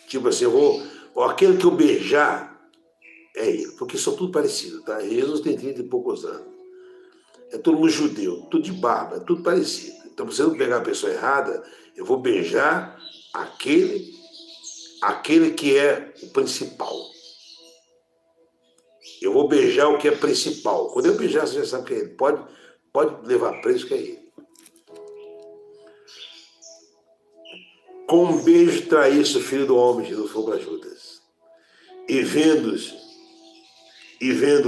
Tipo assim, aquele que eu beijar é ele. Porque são tudo parecido, tá? Jesus tem 30 e poucos anos. É todo mundo judeu, tudo de barba, é tudo parecido. Então, se eu não pegar a pessoa errada, eu vou beijar aquele que é o principal. Eu vou beijar o que é principal. Quando eu beijar, você já sabe que é ele. Pode levar preso que é ele. Com um beijo traísse o Filho do Homem, Jesus falou para Judas. E vendo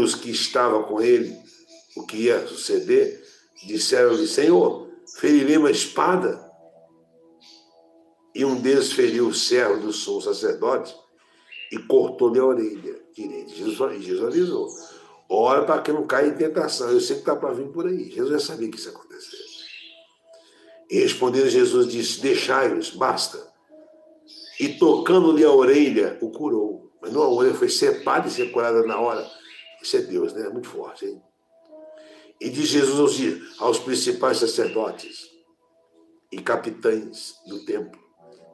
os que estavam com ele, o que ia suceder, disseram-lhe, Senhor, ferirei uma espada? E um deles feriu o servo do sumo sacerdote e cortou-lhe a orelha direita. Jesus avisou. Ora para que não caia em tentação. Eu sei que está para vir por aí. Jesus já sabia que isso ia acontecer. E respondendo, Jesus disse, deixai-os, basta. E tocando-lhe a orelha, o curou. Mas não a orelha foi cepada e ser curada na hora. Isso é Deus, né? É muito forte, hein? E diz Jesus aos principais sacerdotes e capitães do templo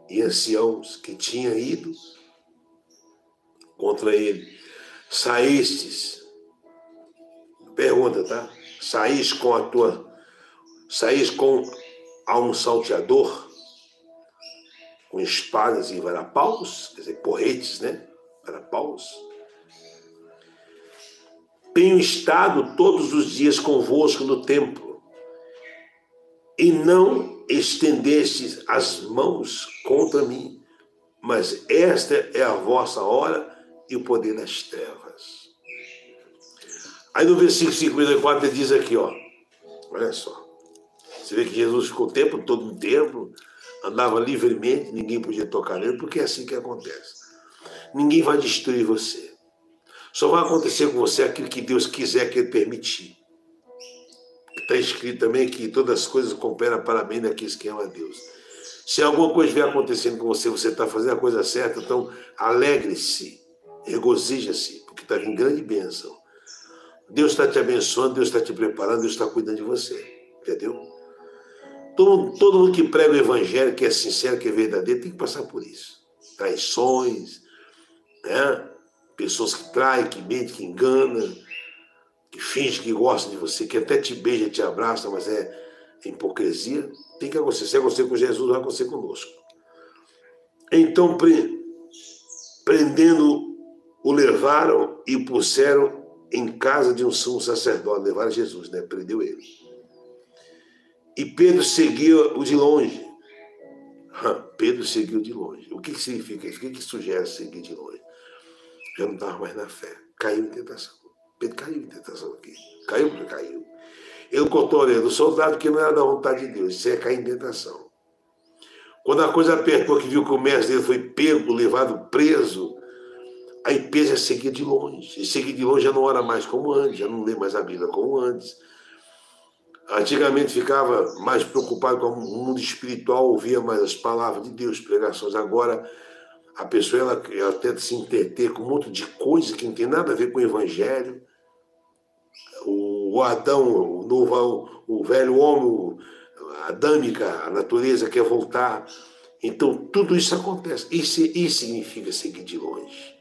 e anciãos que tinham ido contra ele, saístes, pergunta, tá? Saís com a um salteador, com espadas e varapaus, quer dizer, porretes, né? Varapaus. Tenho estado todos os dias convosco no templo, e não estendestes as mãos contra mim, mas esta é a vossa hora e o poder das trevas. Aí no versículo 54 ele diz aqui, ó, olha só, você vê que Jesus ficou o tempo todo no templo, andava livremente, ninguém podia tocar nele, porque é assim que acontece. Ninguém vai destruir você. Só vai acontecer com você aquilo que Deus quiser que Ele permitir. está escrito também que todas as coisas cooperam para bem daqueles que amam a Deus. Se alguma coisa estiver acontecendo com você, você está fazendo a coisa certa, então alegre-se, regozija-se, porque está vindo grande bênção. Deus está te abençoando, Deus está te preparando, Deus está cuidando de você. Entendeu? Todo mundo que prega o evangelho, que é sincero, que é verdadeiro, tem que passar por isso. Traições, né? Pessoas que traem, que mentem, que enganam, que fingem que gostam de você, que até te beija, te abraça, mas é hipocrisia. Tem que acontecer. Se acontecer com Jesus, vai acontecer conosco. Então, prendendo, o levaram e puseram em casa de um sumo sacerdote. Levaram Jesus, né? Prendeu ele. E Pedro seguia-o de longe. Pedro seguiu de longe. O que significa isso? O que sugere seguir de longe? Já não estava mais na fé. Caiu em tentação. Pedro caiu em tentação aqui. Caiu porque caiu. Ele cortou a orelha do soldado, que não era da vontade de Deus. Isso é cair em tentação. Quando a coisa apertou, que viu que o mestre dele foi pego, levado preso, aí Pedro já seguia de longe. E seguir de longe já não ora mais como antes, já não lê mais a Bíblia como antes. Antigamente ficava mais preocupado com o mundo espiritual, ouvia mais as palavras de Deus, pregações. Agora, a pessoa ela tenta se entreter com um monte de coisa que não tem nada a ver com o evangelho. O Adão, o novo, o velho homem, a adâmica, a natureza quer voltar. Então, tudo isso acontece. Isso significa seguir de longe.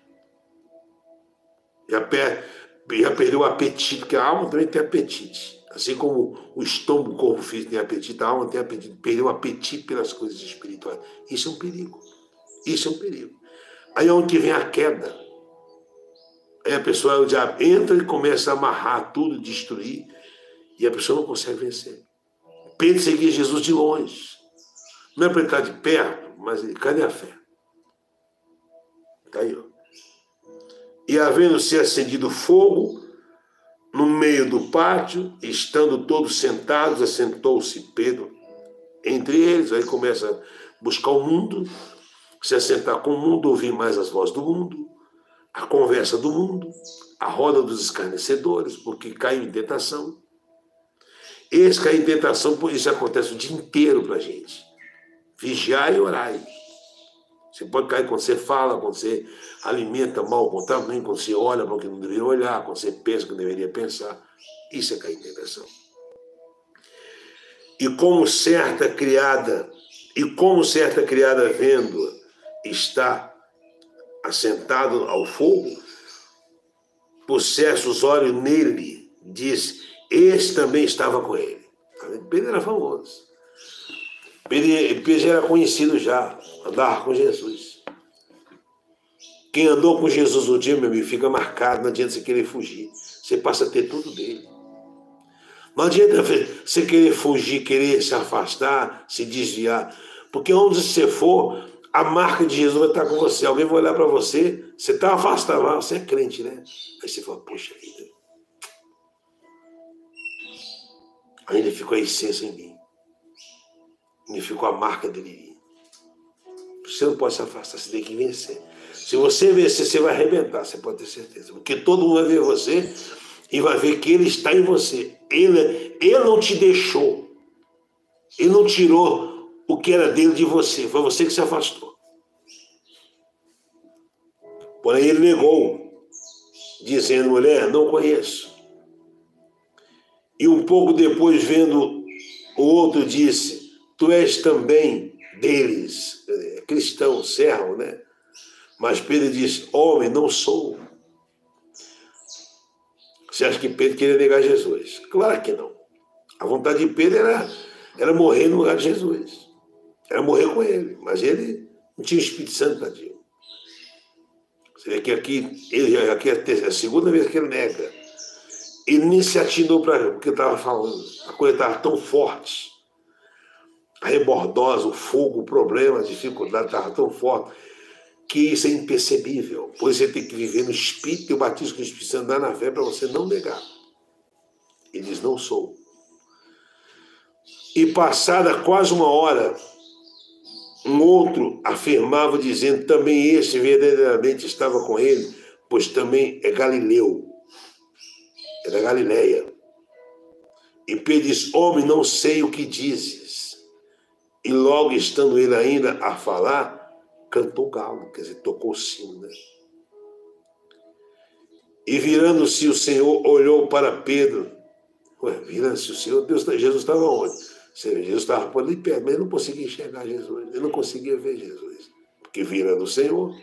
Já perdeu o apetite, porque a alma também tem apetite. Assim como o estômago, o corpo físico tem apetite, a alma tem apetite. Perdeu o apetite pelas coisas espirituais. Isso é um perigo. Isso é um perigo. Aí é onde vem a queda. Aí a pessoa já entra e começa a amarrar tudo, destruir, e a pessoa não consegue vencer. Pedro seguia Jesus de longe. Não é para ele estar de perto, mas cadê a fé? Está aí, ó. E havendo-se acendido fogo no meio do pátio, estando todos sentados, assentou-se Pedro entre eles. Aí começa a buscar o mundo, se assentar com o mundo, ouvir mais as vozes do mundo, a conversa do mundo, a roda dos escarnecedores, porque caiu em tentação. Esse cair em tentação, por isso acontece o dia inteiro para a gente. Vigiar e orar. Você pode cair quando você fala, quando você alimenta mal o comportamento, quando você olha para o que não deveria olhar, quando você pensa que não deveria pensar. Isso é cair em tentação. E como certa criada vendo está assentado ao fogo, pusesse os olhos nele, disse, esse também estava com ele. Pedro era famoso. Pedro já era conhecido já, andava com Jesus. Quem andou com Jesus um dia, meu amigo, fica marcado, não adianta você querer fugir. Você passa a ter tudo dele. Não adianta você querer fugir, querer se afastar, se desviar. Porque onde você for, a marca de Jesus vai estar com você. Alguém vai olhar para você, você está afastado, você é crente, né? Aí você fala, poxa vida, ainda ficou a essência em mim. Ainda ficou a marca dele em mim. Você não pode se afastar, você tem que vencer. Se você vencer, você vai arrebentar, você pode ter certeza. Porque todo mundo vai ver você e vai ver que ele está em você. Ele não te deixou. Ele não tirou o que era dele de você. Foi você que se afastou. Porém, ele negou, dizendo, mulher, não conheço. E um pouco depois, vendo o outro, disse, tu és também deles. Cristão, servo, né? Mas Pedro disse, homem, não sou. Você acha que Pedro queria negar Jesus? Claro que não. A vontade de Pedro era morrer no lugar de Jesus. Era morrer com ele. Mas ele não tinha o Espírito Santo, tadinho. Você vê que aqui é a segunda vez que ele nega. Ele nem se atinou para o que eu estava falando. A coisa estava tão forte. A rebordosa, o fogo, o problema, a dificuldade estava tão forte que isso é impercebível. Pois você tem que viver no Espírito e o batismo com o Espírito Santo, andar na fé para você não negar. Ele diz, não sou. E passada quase uma hora, um outro afirmava, dizendo, também este verdadeiramente estava com ele, pois também é Galileu. É da Galileia. E Pedro disse: homem, não sei o que dizes. E logo estando ele ainda a falar, cantou galo, quer dizer, tocou o sino, né? E virando-se o Senhor, olhou para Pedro. Ué, virando-se o Senhor, Jesus estava onde? Jesus estava por ali perto, mas ele não conseguia enxergar Jesus. Ele não conseguia ver Jesus. Porque virando o Senhor.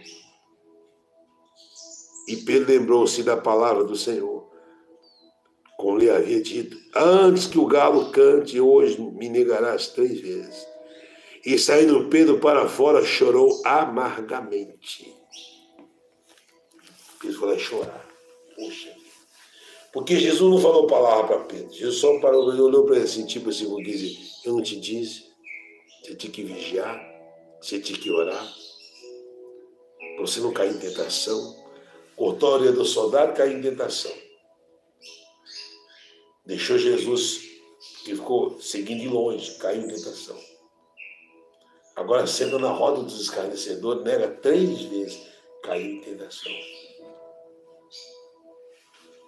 E Pedro lembrou-se da palavra do Senhor, como lhe havia dito: antes que o galo cante, hoje me negarás 3 vezes. E saindo Pedro para fora, chorou amargamente. Pedro foi lá chorar. Poxa. Porque Jesus não falou palavra para Pedro. Jesus só parou e olhou para ele assim, tipo assim, vou dizer: eu não te disse, você tinha que vigiar, você tinha que orar, para você não cair em tentação. Cortou a orelha do soldado, caiu em tentação. Deixou Jesus, que ficou seguindo de longe, caiu em tentação. Agora, sendo na roda dos escarnecedores, nega 3 vezes, caiu em tentação.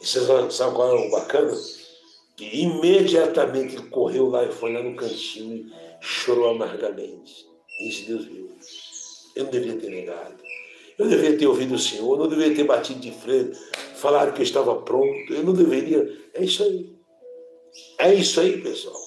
E você sabe qual é o bacana? Que imediatamente ele correu lá e foi lá no cantinho e chorou amargamente. Isso Deus viu. Eu não devia ter negado. Eu deveria ter ouvido o Senhor, eu não deveria ter batido de frente, falado que eu estava pronto, eu não deveria. É isso aí. É isso aí, pessoal.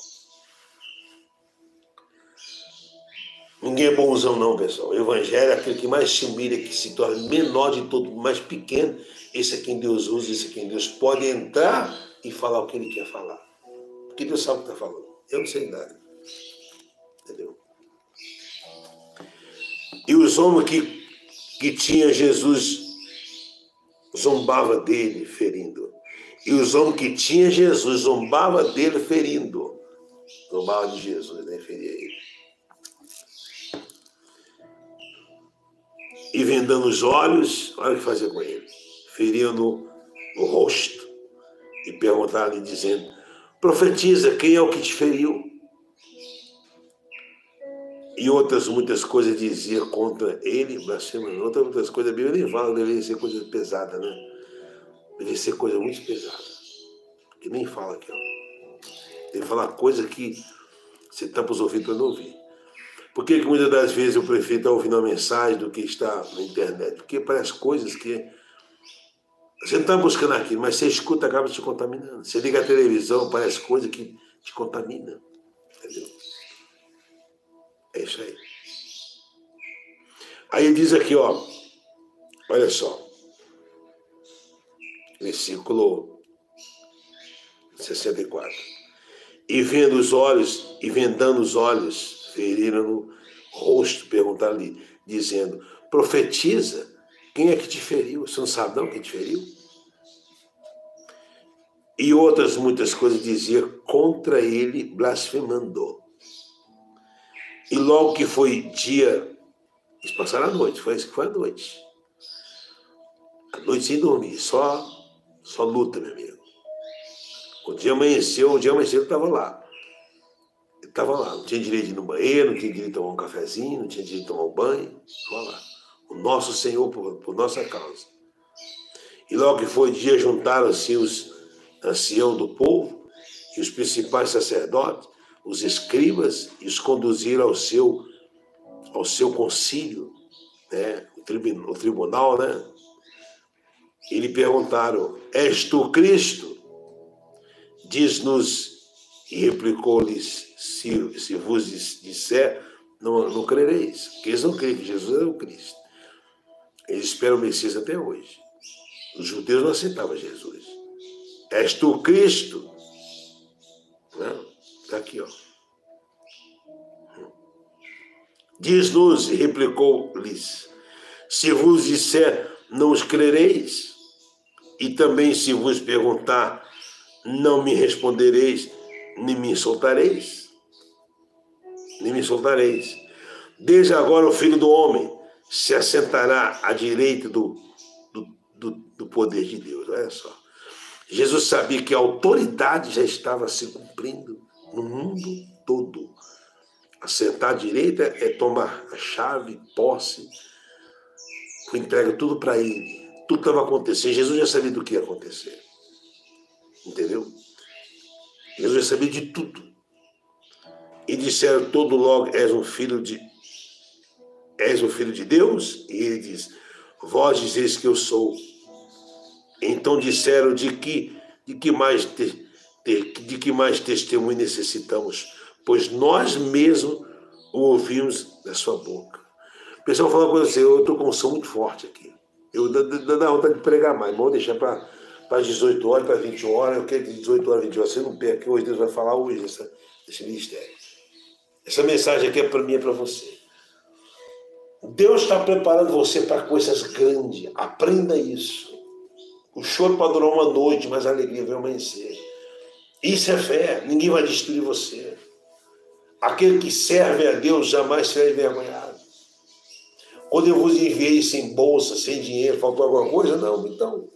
Ninguém é bonzão não, pessoal. O Evangelho é aquele que mais se humilha, que se torna menor de todo, mais pequeno. Esse é quem Deus usa, esse é quem Deus pode entrar e falar o que Ele quer falar. Porque Deus sabe o que está falando. Eu não sei nada. Entendeu? E os homens que tinha Jesus zombava dele, ferindo. E os homens que tinha Jesus zombava dele, ferindo. Zombava de Jesus, né? Feria ele. E vendando os olhos, olha o que fazia com ele. Feriam no rosto. E perguntaram-lhe, dizendo: profetiza, quem é o que te feriu? E outras muitas coisas dizia contra ele, blasfemando. Outras coisas, a Bíblia nem fala, deveria ser coisa pesada, né? Deveria ser coisa muito pesada. Que nem fala aqui, ó. Deve falar coisa que você tampa os ouvidos para não ouvir. Por que muitas das vezes eu prefiro estar ouvindo uma mensagem do que estar na internet? Porque parece coisas que você não está buscando aquilo, mas você escuta, acaba te contaminando. Você liga a televisão, parece coisa que te contamina. Entendeu? É isso aí. Aí ele diz aqui, ó, olha só, versículo 64. E vendo os olhos, e vendando os olhos, feriram no rosto, perguntaram-lhe, dizendo: profetiza, quem é que te feriu? Você não sabe não quem te feriu? E outras muitas coisas dizia contra ele, blasfemando. E logo que foi dia, eles passaram a noite, foi isso que foi a noite. A noite sem dormir, só luta, meu amigo. O dia amanheceu ele estava lá. Ele estava lá, não tinha direito de ir no banheiro, não tinha direito de tomar um cafezinho, não tinha direito de tomar um banho, estava lá. O nosso Senhor por nossa causa. E logo que foi dia, juntaram-se os anciãos do povo e os principais sacerdotes, os escribas, e os conduziram ao seu concílio, né? o tribunal, né? E lhe perguntaram: és tu Cristo? Diz-nos, e replicou-lhes: se vos disser, não crereis. Porque eles não creem que Jesus é o Cristo. Eles esperam o Messias até hoje. Os judeus não aceitavam Jesus. És tu Cristo? Está aqui, ó. Diz-nos, e replicou-lhes: se vos disser, não os crereis. E também se vos perguntar, não me respondereis, nem me soltareis. Nem me soltareis. Desde agora o Filho do Homem se assentará à direita do poder de Deus. Olha só. Jesus sabia que a autoridade já estava se cumprindo no mundo todo. Assentar à direita é tomar a chave, posse, entrega tudo para ele. Tudo estava acontecendo. Jesus já sabia do que ia acontecer. Entendeu? Jesus sabia de tudo. E disseram todo logo, és um filho de Deus? E ele diz, vós dizeis que eu sou. Então disseram, de que mais testemunho necessitamos? Pois nós mesmos o ouvimos da sua boca. O pessoal fala com você, eu estou com um som muito forte aqui. Eu dá vontade de pregar mais, mas vou deixar para 18 horas, para 20 horas, eu quero que 18 horas, 20 horas, você não perca, que hoje Deus vai falar hoje desse ministério. Essa mensagem aqui é para mim, é para você. Deus está preparando você para coisas grandes, aprenda isso. O choro pode durar uma noite, mas a alegria vai amanhecer. Isso é fé, ninguém vai destruir você. Aquele que serve a Deus jamais será envergonhado. Quando eu vos enviei sem bolsa, sem dinheiro, faltou alguma coisa? Não, então.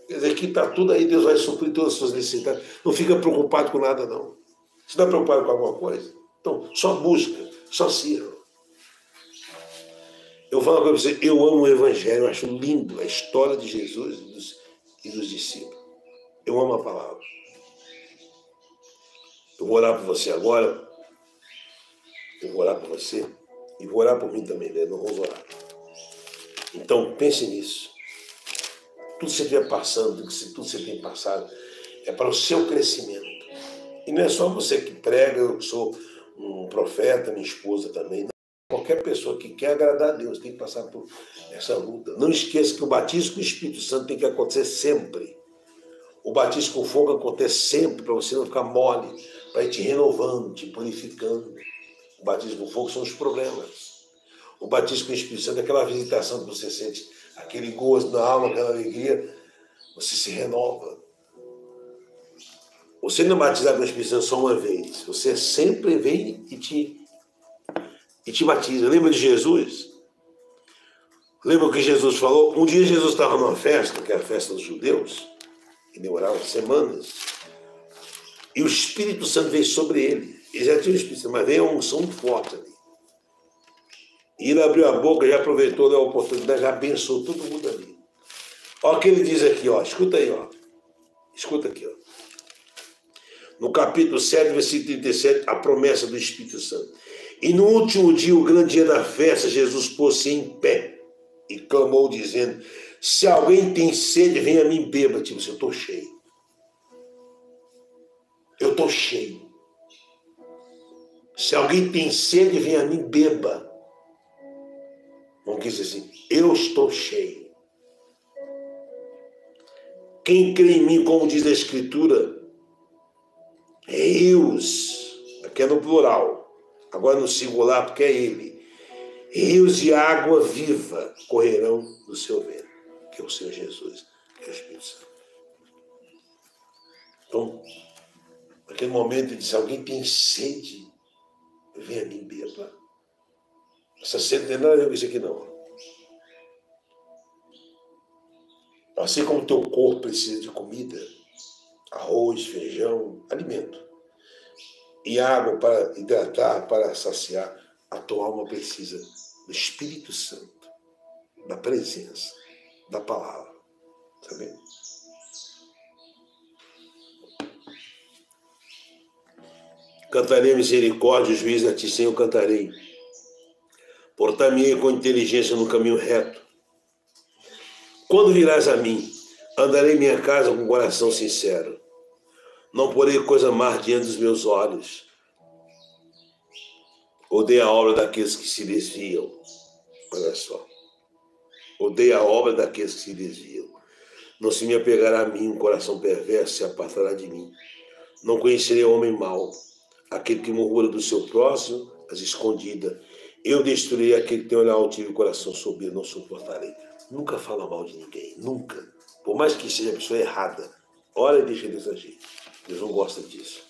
Quer dizer, aqui está tudo aí, Deus vai suprir todas as suas necessidades. Não fica preocupado com nada, não. Você está preocupado com alguma coisa? Então, só busca, só sirva. Eu falo para você, eu amo o Evangelho, eu acho lindo a história de Jesus e dos discípulos. Eu amo a palavra. Eu vou orar por você agora. Eu vou orar por você. E vou orar por mim também, né? Não vamos orar. Então, pense nisso. Tudo que você estiver passando, tudo que você tem passado, é para o seu crescimento. E não é só você que prega, eu sou um profeta, minha esposa também. Não. Qualquer pessoa que quer agradar a Deus tem que passar por essa luta. Não esqueça que o batismo com o Espírito Santo tem que acontecer sempre. O batismo com fogo acontece sempre, para você não ficar mole, para ir te renovando, te purificando. O batismo com fogo são os problemas. O batismo com o Espírito Santo é aquela visitação que você sente, aquele gozo na alma, aquela alegria, você se renova. Você não é batizado com o Espírito Santo só uma vez, você sempre vem e te batiza. Lembra de Jesus? Lembra o que Jesus falou? Um dia Jesus estava numa festa, que é a festa dos judeus, que demorava semanas, e o Espírito Santo veio sobre ele. Ele já tinha o Espírito Santo, mas veio uma unção muito forte ali. E ele abriu a boca, já aproveitou a oportunidade, já abençoou todo mundo ali. Olha o que ele diz aqui, ó. Escuta aí, ó. Escuta aqui, ó. No capítulo 7, versículo 37, a promessa do Espírito Santo. E no último dia, o grande dia da festa, Jesus pôs-se em pé e clamou, dizendo, se alguém tem sede, venha a mim beba. Tipo assim, eu estou cheio. Eu estou cheio. Se alguém tem sede, venha a mim beba. Não quis dizer assim, eu estou cheio. Quem crê em mim, como diz a Escritura, rios, aqui é no plural, agora no singular, porque é ele, rios de água viva correrão do seu ventre, que é o Senhor Jesus, que é o Espírito Santo. Então, naquele momento ele disse, alguém tem sede, venha a mim beba. Essa sede não tem nada a ver com isso aqui não. Assim como o teu corpo precisa de comida, arroz, feijão, alimento, e água para hidratar, para saciar, a tua alma precisa do Espírito Santo, da presença, da palavra. Sabe? Cantarei a misericórdia, o juízo a ti, Senhor, cantarei. Portar-me-ei com inteligência no caminho reto. Quando virás a mim, andarei em minha casa com coração sincero. Não porei coisa má diante dos meus olhos. Odeio a obra daqueles que se desviam. Olha só. Odeio a obra daqueles que se desviam. Não se me apegará a mim um coração perverso, se apartará de mim. Não conhecerei o homem mau, aquele que murmura do seu próximo, as escondidas. Eu destruirei aquele que tem olhar altivo e coração soberbo, não suportarei. Nunca fala mal de ninguém, nunca. Por mais que seja a pessoa errada, olha e deixa Deus agir. Deus não gosta disso.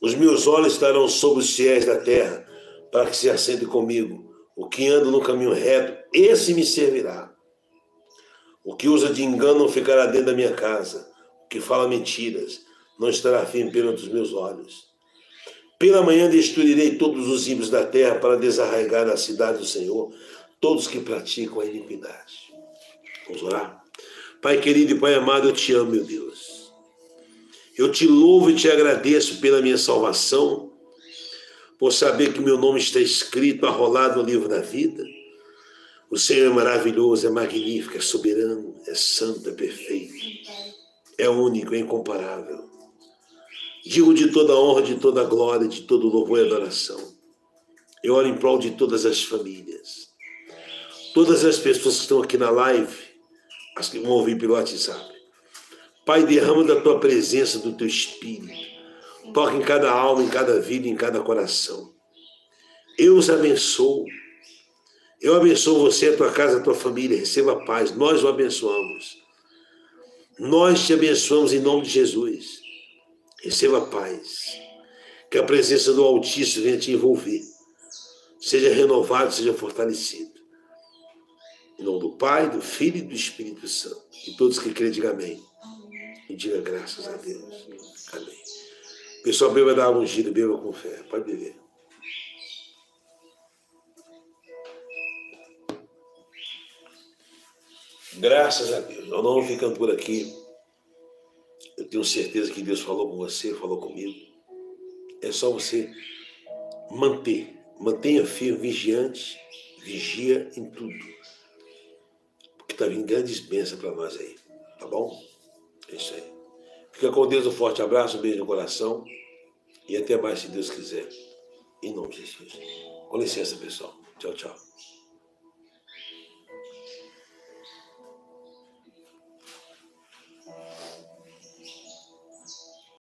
Os meus olhos estarão sobre os fiéis da terra, para que se assentem comigo. O que anda no caminho reto, esse me servirá. O que usa de engano não ficará dentro da minha casa. O que fala mentiras não estará firme perante os meus olhos. Pela manhã destruirei todos os ímpios da terra para desarraigar da cidade do Senhor todos que praticam a iniquidade. Vamos orar? Pai querido e Pai amado, eu te amo, meu Deus. Eu te louvo e te agradeço pela minha salvação, por saber que meu nome está escrito, arrolado no livro da vida. O Senhor é maravilhoso, é magnífico, é soberano, é santo, é perfeito, é único, é incomparável. Digo de toda honra, de toda glória, de todo louvor e adoração. Eu oro em prol de todas as famílias, todas as pessoas que estão aqui na live, as que vão ouvir pelo WhatsApp. Pai, derrama da tua presença, do teu Espírito. Toca em cada alma, em cada vida, em cada coração. Eu os abençoo. Eu abençoo você, a tua casa, a tua família. Receba a paz. Nós o abençoamos. Nós te abençoamos em nome de Jesus. Receba a paz. Que a presença do Altíssimo venha te envolver. Seja renovado, seja fortalecido. Em nome do Pai, do Filho e do Espírito Santo. E todos que crêem, digam amém. E diga graças a Deus. Amém. Pessoal, beba da água ungida, beba com fé. Pode beber. Graças a Deus. Nós não vamos ficando por aqui. Eu tenho certeza que Deus falou com você, falou comigo. É só você mantenha firme, vigiante, vigia em tudo. Porque está vindo grandes bênçãos para nós aí. Tá bom? É isso aí. Fica com Deus, um forte abraço, um beijo no coração. E até mais, se Deus quiser. Em nome de Jesus. Com licença, pessoal. Tchau, tchau.